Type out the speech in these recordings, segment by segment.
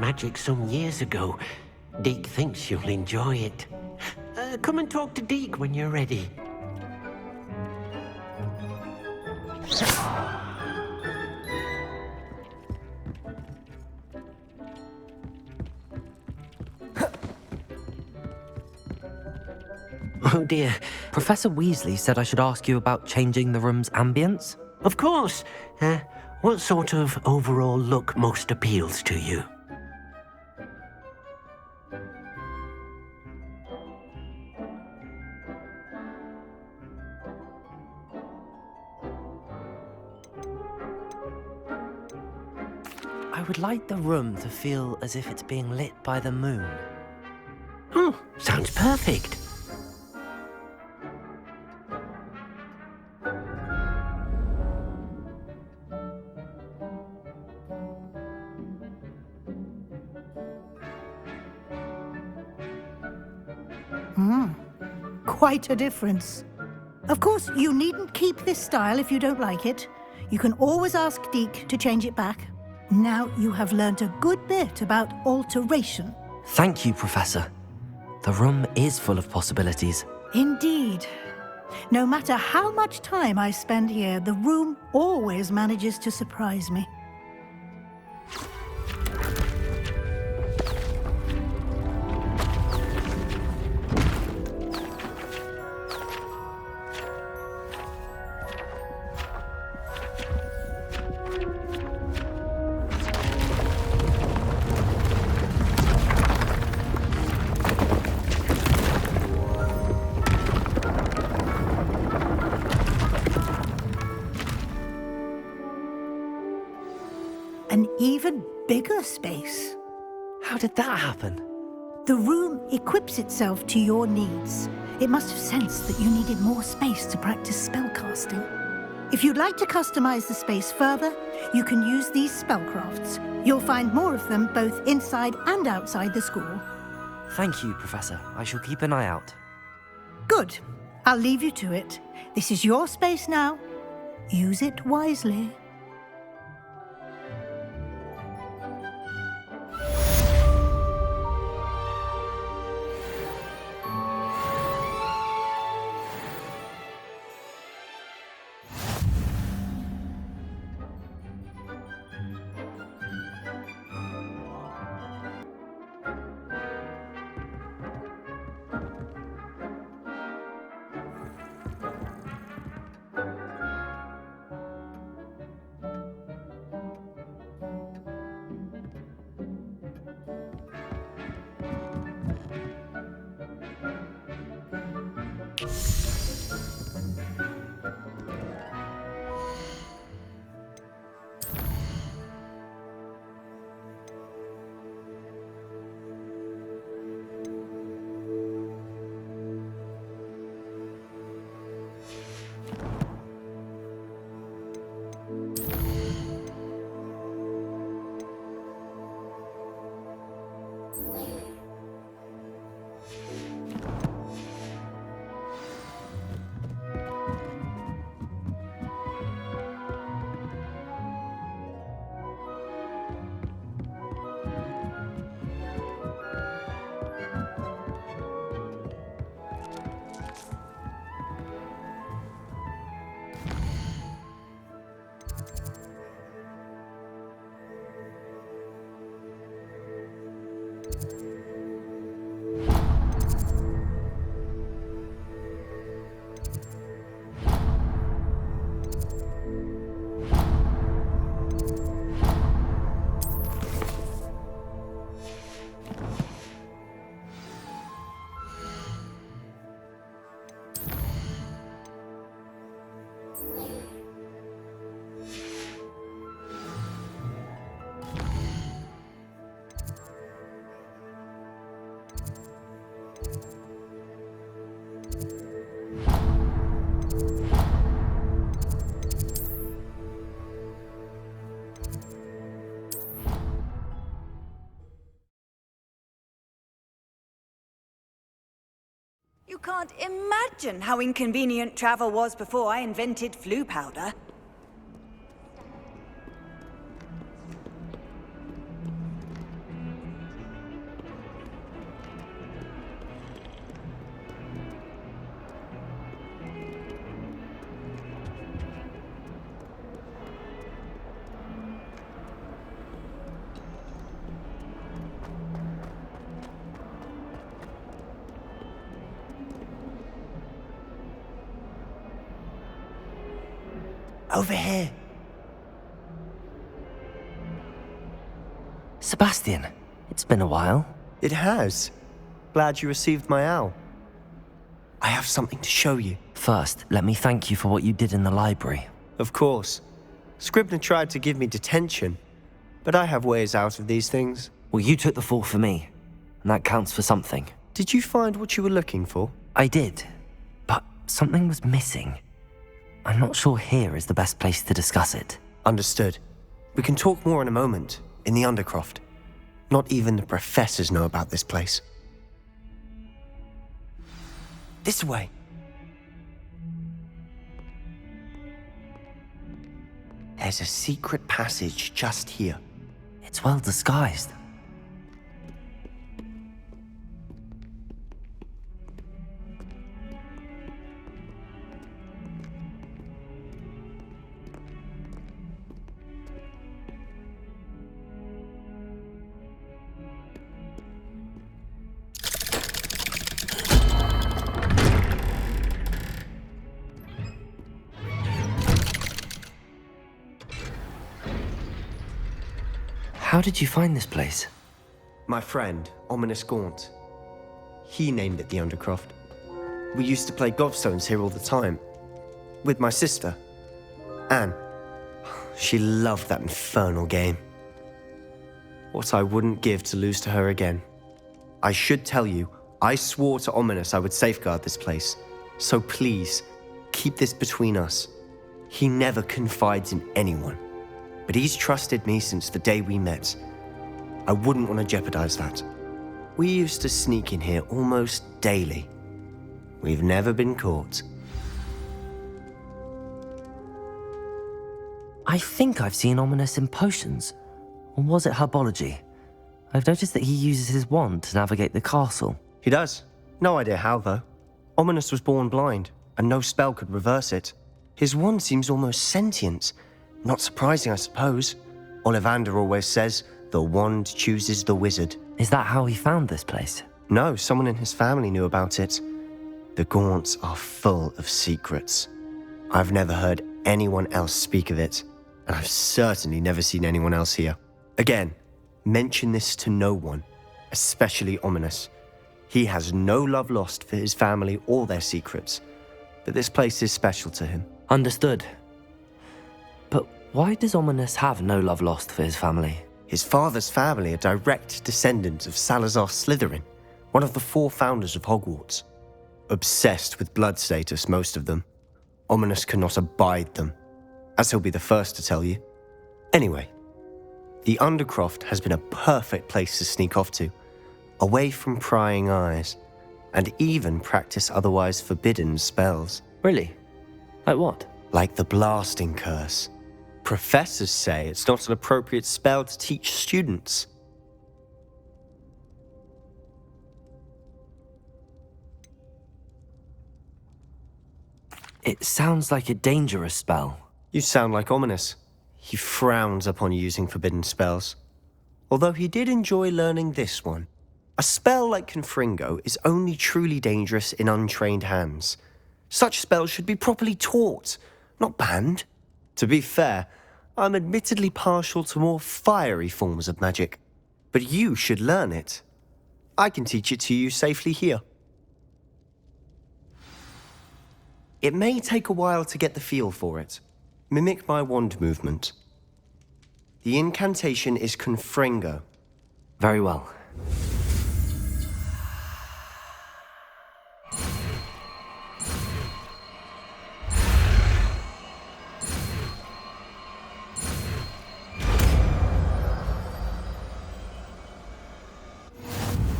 magic some years ago. Deke thinks you'll enjoy it. Come and talk to Deke when you're ready. Oh dear. Professor Weasley said I should ask you about changing the room's ambience. Of course. What sort of overall look most appeals to you? I would like the room to feel as if it's being lit by the moon. Oh, sounds perfect. Quite a difference. Of course, you needn't keep this style if you don't like it. You can always ask Deke to change it back. Now you have learnt a good bit about alteration. Thank you, Professor. The room is full of possibilities. Indeed. No matter how much time I spend here, the room always manages to surprise me. An even bigger space. How did that happen? The room equips itself to your needs. It must have sensed that you needed more space to practice spellcasting. If you'd like to customize the space further, you can use these spellcrafts. You'll find more of them both inside and outside the school. Thank you, Professor. I shall keep an eye out. Good. I'll leave you to it. This is your space now. Use it wisely. You can't imagine how inconvenient travel was before I invented flu powder. Over here. Sebastian, it's been a while. It has. Glad you received my owl. I have something to show you. First, let me thank you for what you did in the library. Of course. Scribner tried to give me detention, but I have ways out of these things. Well, you took the fall for me, and that counts for something. Did you find what you were looking for? I did, but something was missing. I'm not sure here is the best place to discuss it. Understood. We can talk more in a moment, in the Undercroft. Not even the professors know about this place. This way. There's a secret passage just here. It's well disguised. How did you find this place? My friend, Ominous Gaunt. He named it the Undercroft. We used to play gobstones here all the time. With my sister, Anne. She loved that infernal game. What I wouldn't give to lose to her again. I should tell you, I swore to Ominous I would safeguard this place. So please, keep this between us. He never confides in anyone. But he's trusted me since the day we met. I wouldn't want to jeopardize that. We used to sneak in here almost daily. We've never been caught. I think I've seen Ominous in potions. Or was it herbology? I've noticed that he uses his wand to navigate the castle. He does. No idea how, though. Ominous was born blind, and no spell could reverse it. His wand seems almost sentient. Not surprising, I suppose. Ollivander always says, the wand chooses the wizard. Is that how he found this place? No, someone in his family knew about it. The Gaunts are full of secrets. I've never heard anyone else speak of it, and I've certainly never seen anyone else here. Again, mention this to no one, especially Ominous. He has no love lost for his family or their secrets, but this place is special to him. Understood. But why does Ominous have no love lost for his family? His father's family are direct descendants of Salazar Slytherin, one of the 4 founders of Hogwarts. Obsessed with blood status, most of them. Ominous cannot abide them, as he'll be the first to tell you. Anyway, the Undercroft has been a perfect place to sneak off to, away from prying eyes, and even practice otherwise forbidden spells. Really? Like what? Like the blasting curse. Professors say it's not an appropriate spell to teach students. It sounds like a dangerous spell. You sound like Ominous. He frowns upon using forbidden spells. Although he did enjoy learning this one. A spell like Confringo is only truly dangerous in untrained hands. Such spells should be properly taught, not banned. To be fair, I'm admittedly partial to more fiery forms of magic. But you should learn it. I can teach it to you safely here. It may take a while to get the feel for it. Mimic my wand movement. The incantation is Confringo. Very well.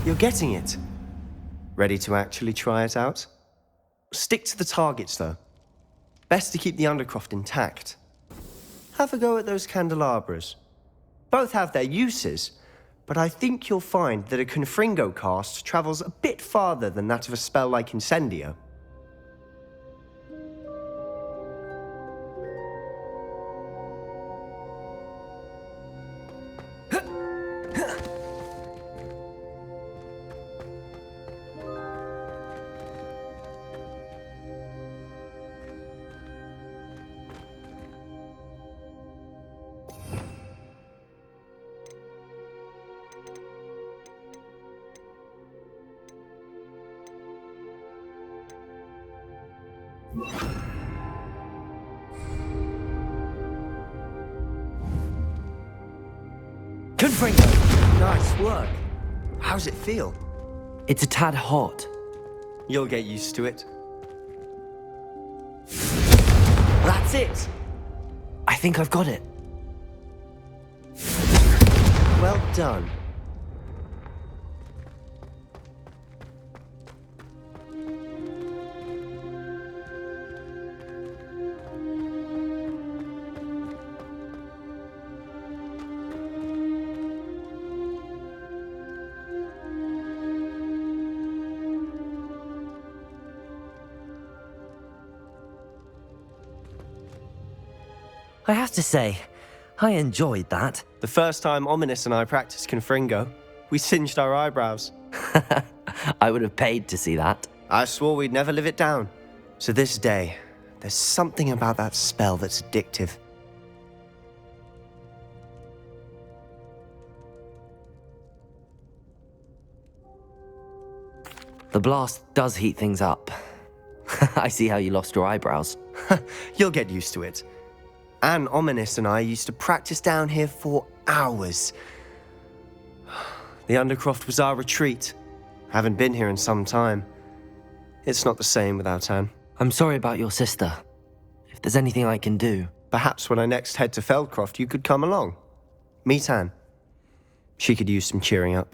You're getting it. Ready to actually try it out? Stick to the targets, though. Best to keep the Undercroft intact. Have a go at those candelabras. Both have their uses, but I think you'll find that a Confringo cast travels a bit farther than that of a spell like Incendio. Confringo! Nice work. How's it feel? It's a tad hot. You'll get used to it. That's it! I think I've got it. Well done. I have to say, I enjoyed that. The first time Ominous and I practiced Confringo, we singed our eyebrows. I would have paid to see that. I swore we'd never live it down. So this day, there's something about that spell that's addictive. The blast does heat things up. I see how you lost your eyebrows. You'll get used to it. Anne, Ominous and I used to practice down here for hours. The Undercroft was our retreat. Haven't been here in some time. It's not the same without Anne. I'm sorry about your sister. If there's anything I can do... Perhaps when I next head to Feldcroft, you could come along. Meet Anne. She could use some cheering up.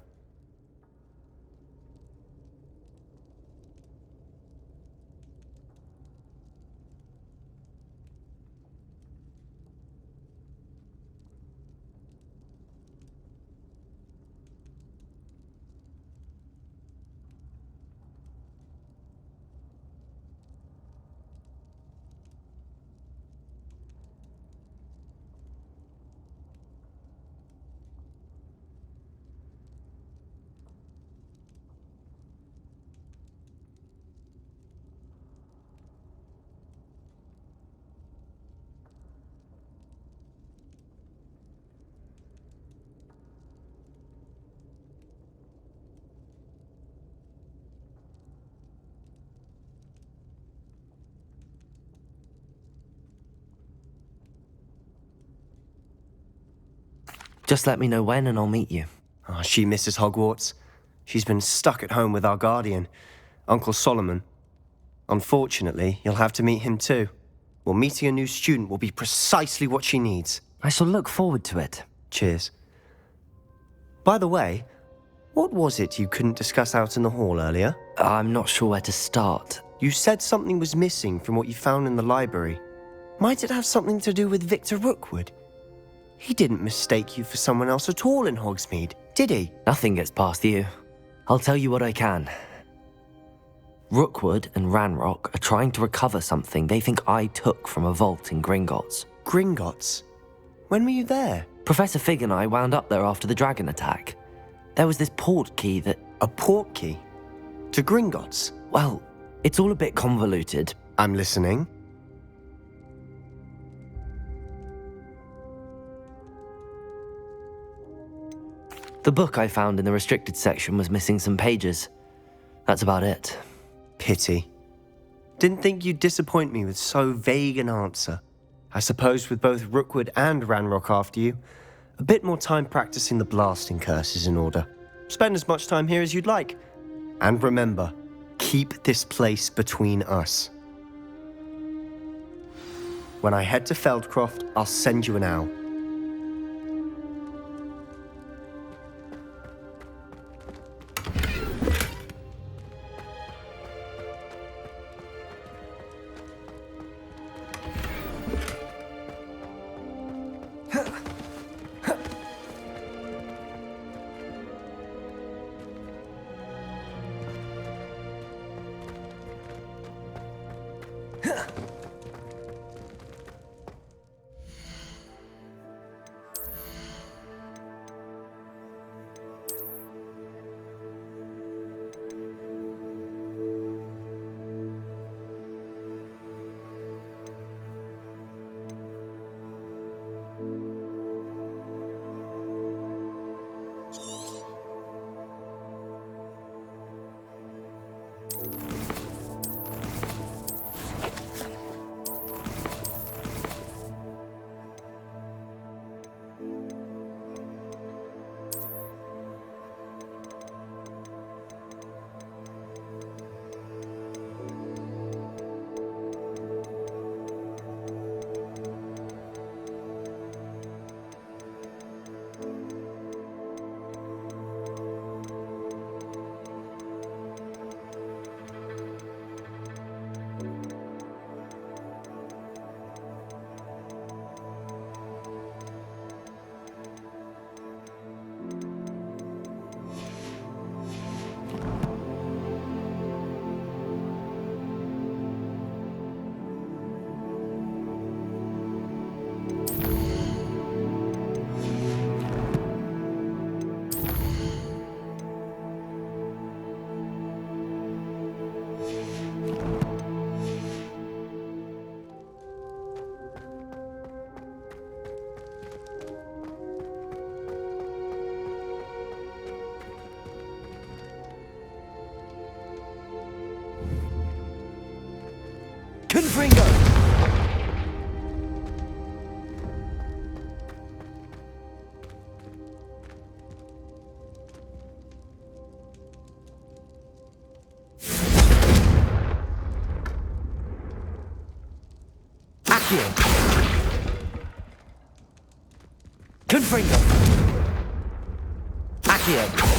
Just let me know when and I'll meet you. Oh, she misses Hogwarts. She's been stuck at home with our guardian, Uncle Solomon. Unfortunately, you'll have to meet him too. Well, meeting a new student will be precisely what she needs. I shall look forward to it. Cheers. By the way, what was it you couldn't discuss out in the hall earlier? I'm not sure where to start. You said something was missing from what you found in the library. Might it have something to do with Victor Rookwood? He didn't mistake you for someone else at all in Hogsmeade, did he? Nothing gets past you. I'll tell you what I can. Rookwood and Ranrock are trying to recover something they think I took from a vault in Gringotts. Gringotts? When were you there? Professor Fig and I wound up there after the dragon attack. There was this port key that... A port key? To Gringotts? Well, it's all a bit convoluted. I'm listening. The book I found in the restricted section was missing some pages. That's about it. Pity. Didn't think you'd disappoint me with so vague an answer. I suppose with both Rookwood and Ranrock after you, a bit more time practicing the blasting curse is in order. Spend as much time here as you'd like. And remember, keep this place between us. When I head to Feldcroft, I'll send you an owl. Confringo! Accio! Confringo! Accio!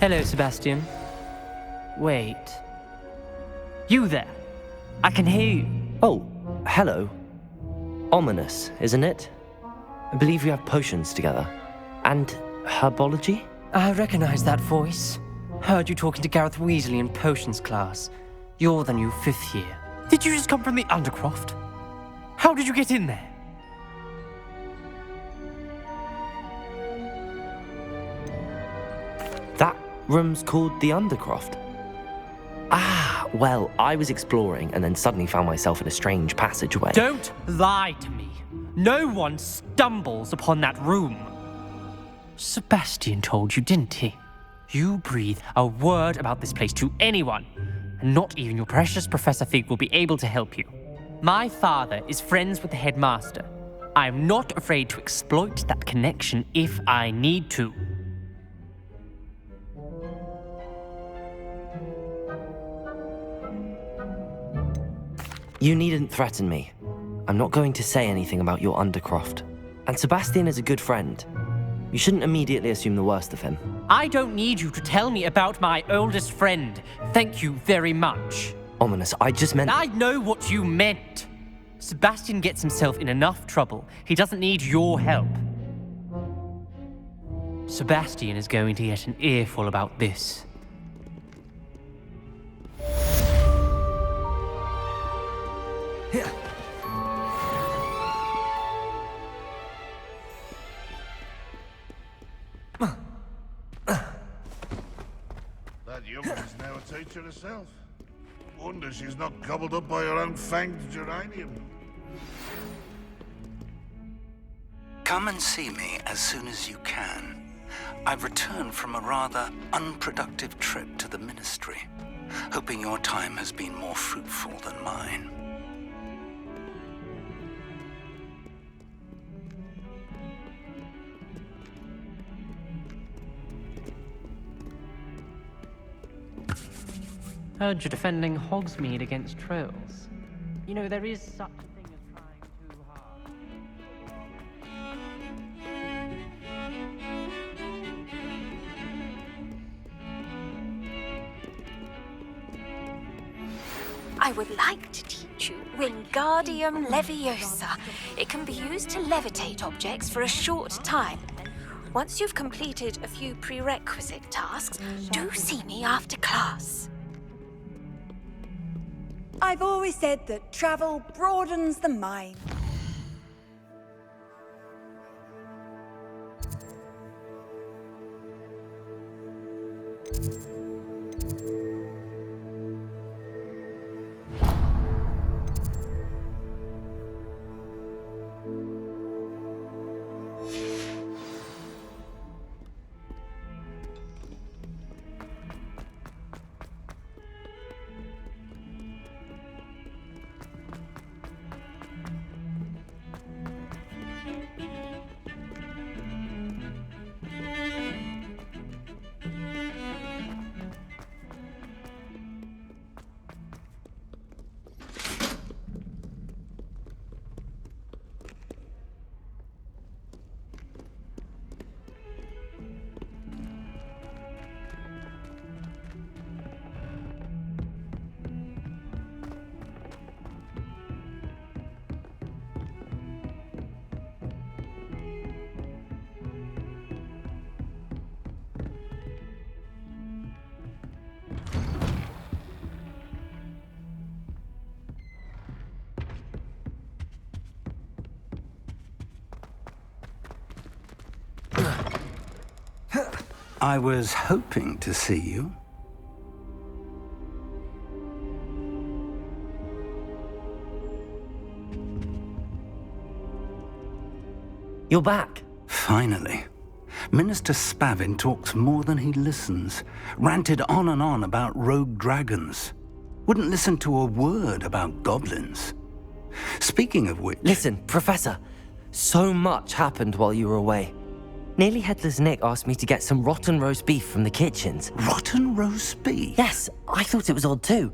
Hello, Sebastian. Wait. You there? I can hear you. Oh, hello. Ominous, isn't it? I believe we have potions together. And herbology? I recognize that voice. Heard you talking to Gareth Weasley in potions class. You're the new 5th year. Did you just come from the Undercroft? How did you get in there? That room's called the Undercroft. Ah, well, I was exploring and then suddenly found myself in a strange passageway. Don't lie to me. No one stumbles upon that room. Sebastian told you, didn't he? You breathe a word about this place to anyone, and not even your precious Professor Fig will be able to help you. My father is friends with the headmaster. I am not afraid to exploit that connection if I need to. You needn't threaten me. I'm not going to say anything about your Undercroft. And Sebastian is a good friend. You shouldn't immediately assume the worst of him. I don't need you to tell me about my oldest friend. Thank you very much. Ominous, I just meant... I know what you meant. Sebastian gets himself in enough trouble. He doesn't need your help. Sebastian is going to get an earful about this. That young'un is now a teacher herself. Wonder she's not gobbled up by her own fanged geranium. Come and see me as soon as you can. I've returned from a rather unproductive trip to the Ministry, hoping your time has been more fruitful than mine. Heard you're defending Hogsmeade against trolls. You know, there is such a thing as trying too hard. I would like to teach you Wingardium Leviosa. It can be used to levitate objects for a short time. Once you've completed a few prerequisite tasks, do see me after class. I've always said that travel broadens the mind. I was hoping to see you. You're back. Finally. Minister Spavin talks more than he listens. Ranted on and on about rogue dragons. Wouldn't listen to a word about goblins. Speaking of which... Listen, Professor. So much happened while you were away. Nearly Headless Nick asked me to get some rotten roast beef from the kitchens. Rotten roast beef? Yes, I thought it was odd too.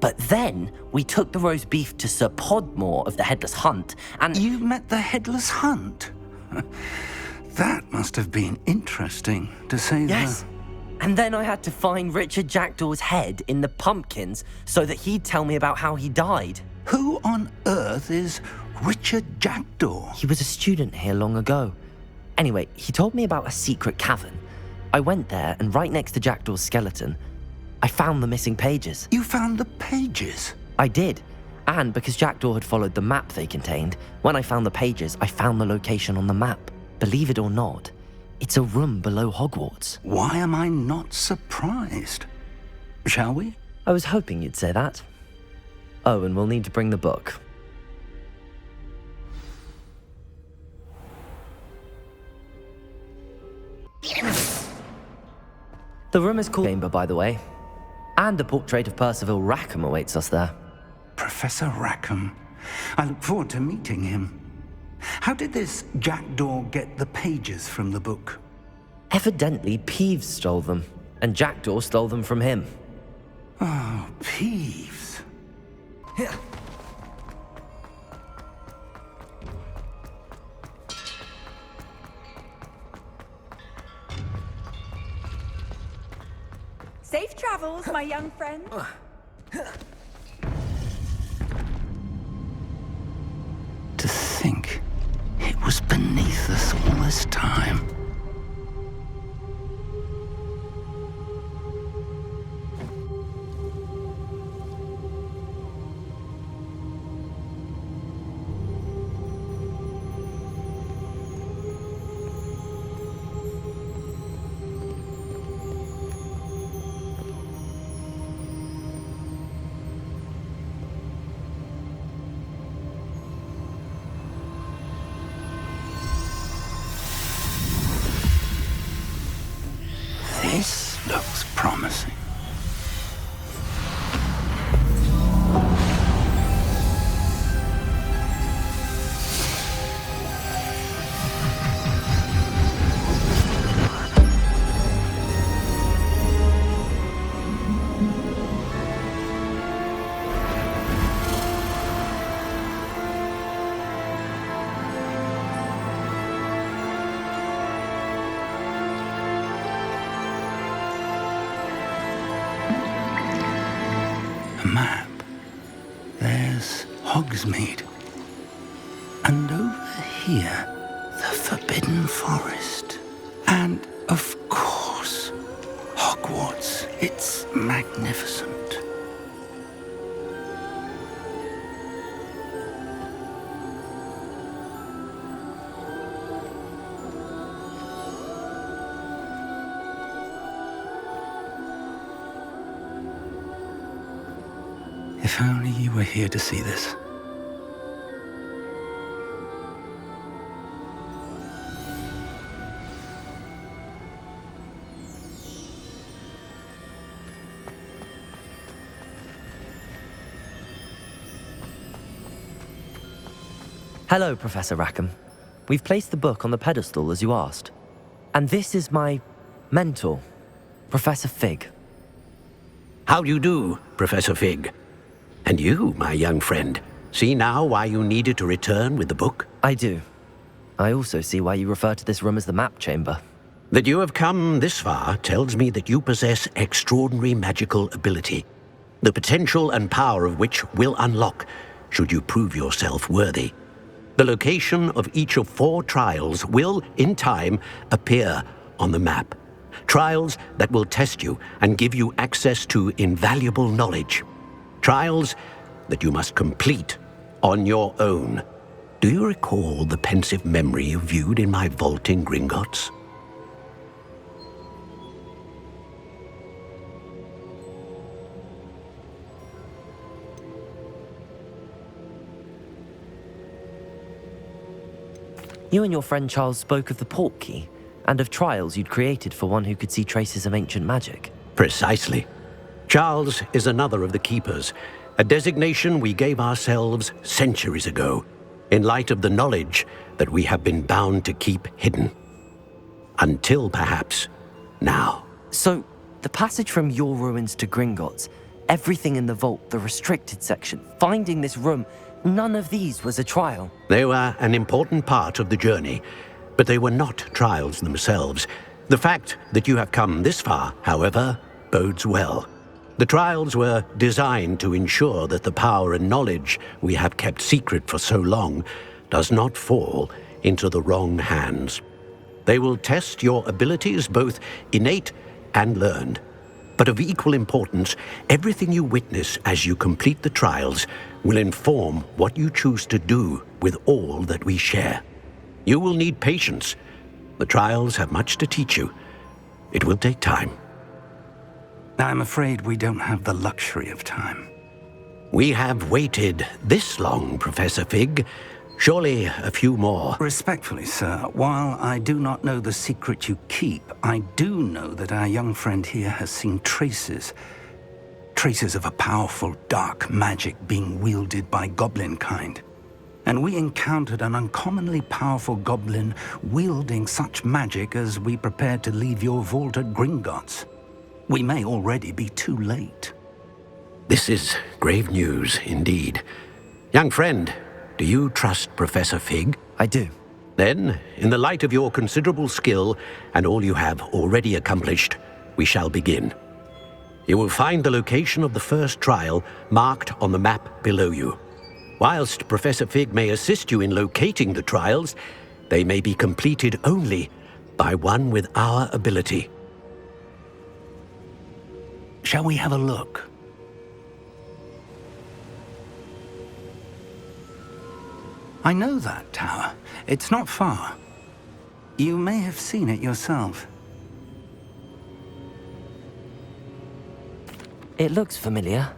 But then we took the roast beef to Sir Podmore of the Headless Hunt, and... You met the Headless Hunt? That must have been interesting, to say the... Yes. And then I had to find Richard Jackdaw's head in the pumpkins so that he'd tell me about how he died. Who on earth is Richard Jackdaw? He was a student here long ago. Anyway, he told me about a secret cavern. I went there, and right next to Jackdaw's skeleton, I found the missing pages. You found the pages? I did. And because Jackdaw had followed the map they contained, when I found the pages, I found the location on the map. Believe it or not, it's a room below Hogwarts. Why am I not surprised? Shall we? I was hoping you'd say that. Oh, and we'll need to bring the book. The room is called Chamber, by the way. And a portrait of Percival Rackham awaits us there. Professor Rackham. I look forward to meeting him. How did this Jackdaw get the pages from the book? Evidently, Peeves stole them, and Jackdaw stole them from him. Oh, Peeves. Safe travels, my young friend. To think it was beneath us all this time. This looks promising. Map. There's Hogsmeade. And over here, the Forbidden Forest. And, of course, Hogwarts. It's magnificent. If only you were here to see this. Hello, Professor Rackham. We've placed the book on the pedestal as you asked. And this is my mentor, Professor Fig. How do you do, Professor Fig? And you, my young friend, see now why you needed to return with the book? I do. I also see why you refer to this room as the map chamber. That you have come this far tells me that you possess extraordinary magical ability, the potential and power of which will unlock should you prove yourself worthy. The location of each of 4 trials will, in time, appear on the map. Trials that will test you and give you access to invaluable knowledge. Trials that you must complete on your own. Do you recall the pensive memory you viewed in my vault in Gringotts? You and your friend Charles spoke of the port key and of trials you'd created for one who could see traces of ancient magic. Precisely. Charles is another of the Keepers, a designation we gave ourselves centuries ago, in light of the knowledge that we have been bound to keep hidden. Until perhaps now. So, the passage from your ruins to Gringotts, everything in the vault, the restricted section, finding this room, none of these was a trial. They were an important part of the journey, but they were not trials themselves. The fact that you have come this far, however, bodes well. The trials were designed to ensure that the power and knowledge we have kept secret for so long does not fall into the wrong hands. They will test your abilities, both innate and learned. But of equal importance, everything you witness as you complete the trials will inform what you choose to do with all that we share. You will need patience. The trials have much to teach you. It will take time. I'm afraid we don't have the luxury of time. We have waited this long, Professor Fig. Surely a few more. Respectfully, sir, while I do not know the secret you keep, I do know that our young friend here has seen traces of a powerful dark magic being wielded by goblin kind. And we encountered an uncommonly powerful goblin wielding such magic as we prepared to leave your vault at Gringotts. We may already be too late. This is grave news indeed. Young friend, do you trust Professor Fig? I do. Then, in the light of your considerable skill and all you have already accomplished, we shall begin. You will find the location of the first trial marked on the map below you. Whilst Professor Fig may assist you in locating the trials, they may be completed only by one with our ability. Shall we have a look? I know that tower. It's not far. You may have seen it yourself. It looks familiar.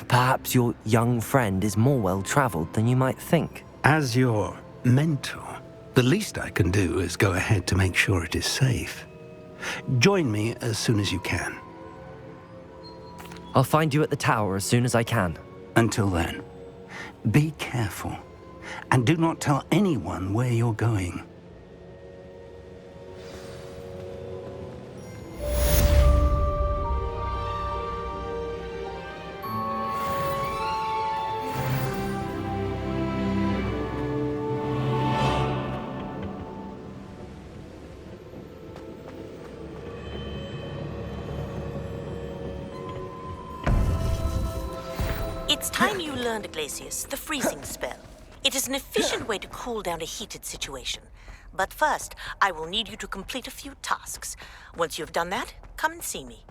Perhaps your young friend is more well-traveled than you might think. As your mentor, the least I can do is go ahead to make sure it is safe. Join me as soon as you can. I'll find you at the tower as soon as I can. Until then, be careful, and do not tell anyone where you're going. It's time you learned, Glacius, the freezing spell. It is an efficient way to cool down a heated situation. But first, I will need you to complete a few tasks. Once you've done that, come and see me.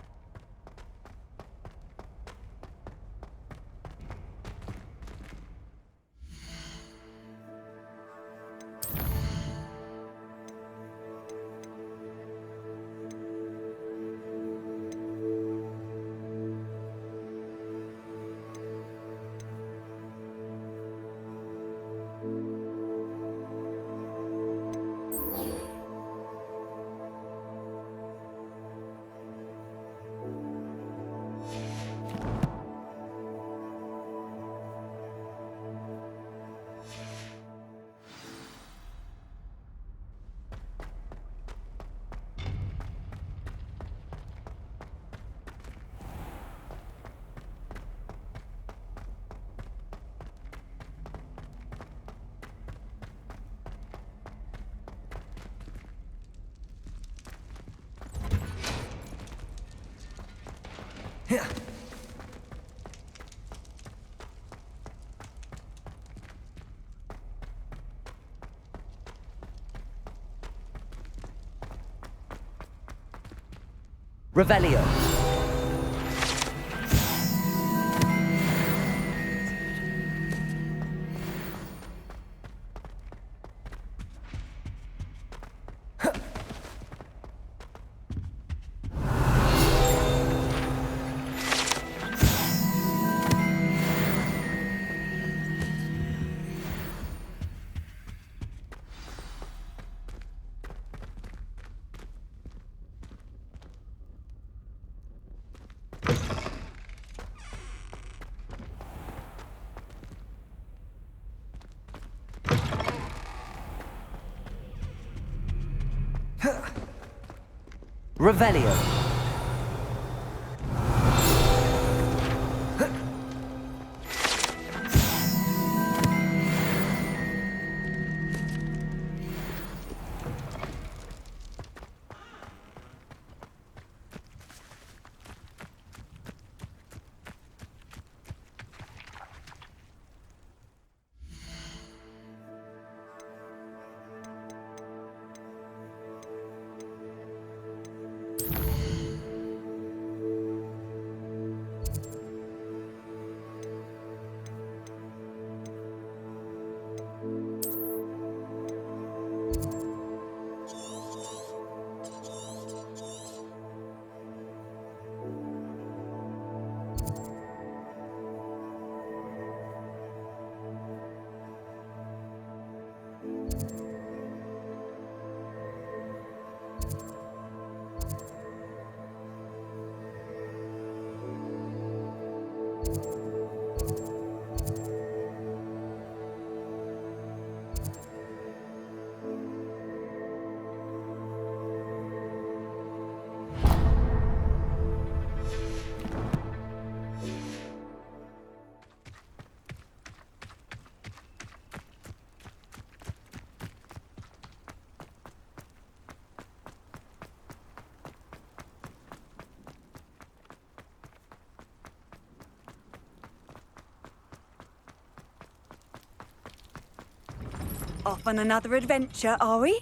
Revelio. Revelio. Off on another adventure, are we?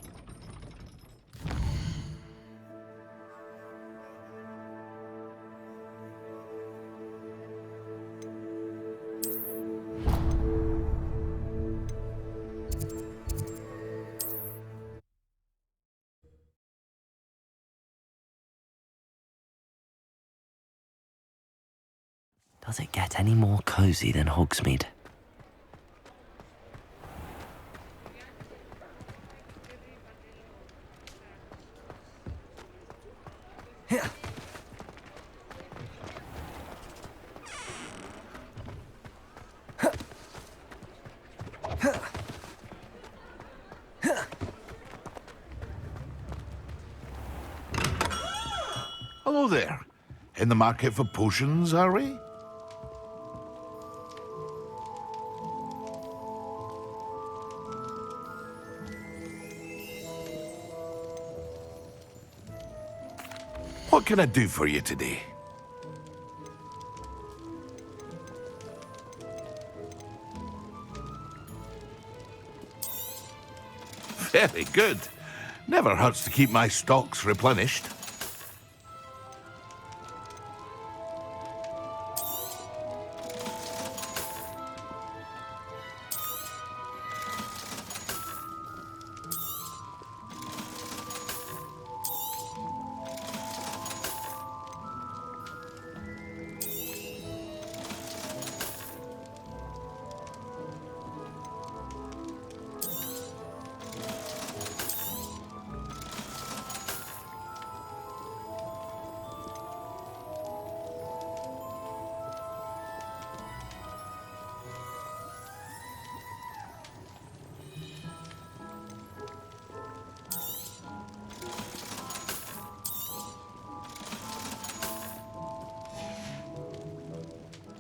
Does it get any more cozy than Hogsmeade? Hello there. In the market for potions, are we? What can I do for you today? Very good. Never hurts to keep my stocks replenished.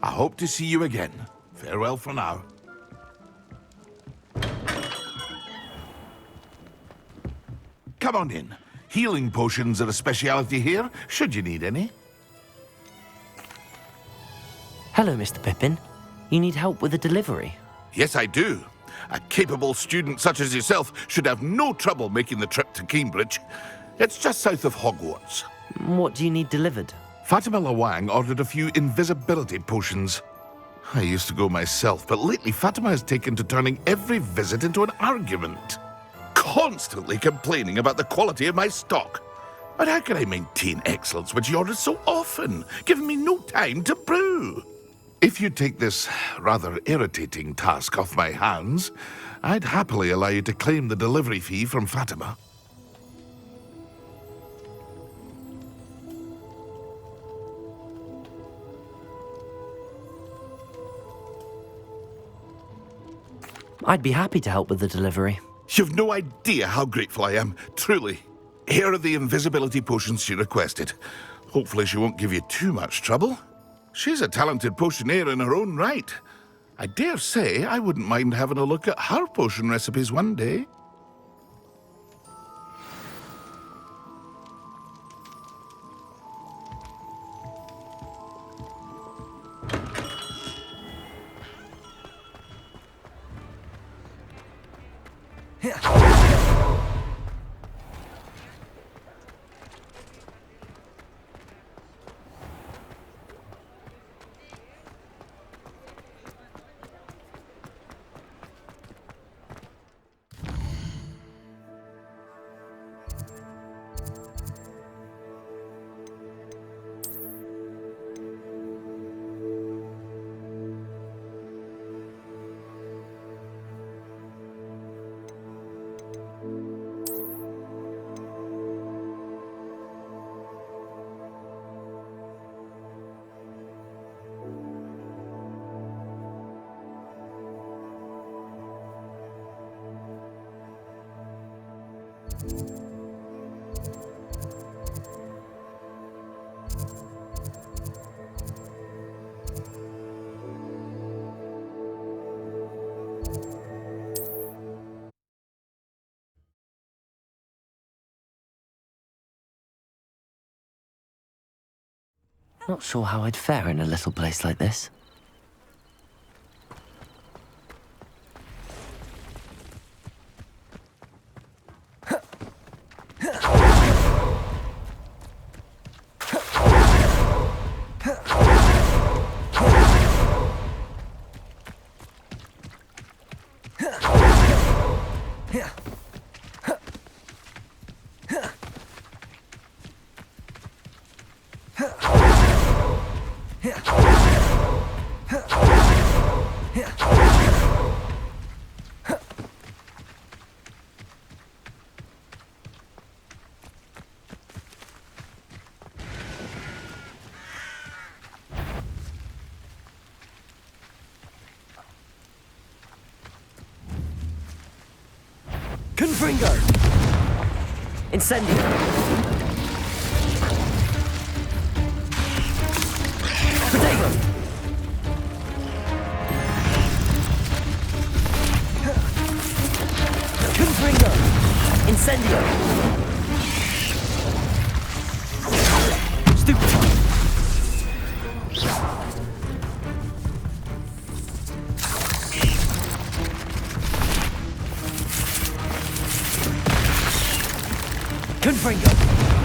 I hope to see you again. Farewell for now. Come on in. Healing potions are a speciality here, should you need any. Hello, Mr. Pippin. You need help with a delivery? Yes, I do. A capable student such as yourself should have no trouble making the trip to Cambridge. It's just south of Hogwarts. What do you need delivered? Fatima Lawang ordered a few invisibility potions. I used to go myself, but lately Fatima has taken to turning every visit into an argument. Constantly complaining about the quality of my stock. But how can I maintain excellence when she orders so often, giving me no time to brew? If you take this rather irritating task off my hands, I'd happily allow you to claim the delivery fee from Fatima. I'd be happy to help with the delivery. You've no idea how grateful I am, truly. Here are the invisibility potions she requested. Hopefully she won't give you too much trouble. She's a talented potioneer in her own right. I dare say I wouldn't mind having a look at her potion recipes one day. Not sure how I'd fare in a little place like this. Confringo! Incendio! Potato! Confringo! Incendio! Stupefy! Confringo!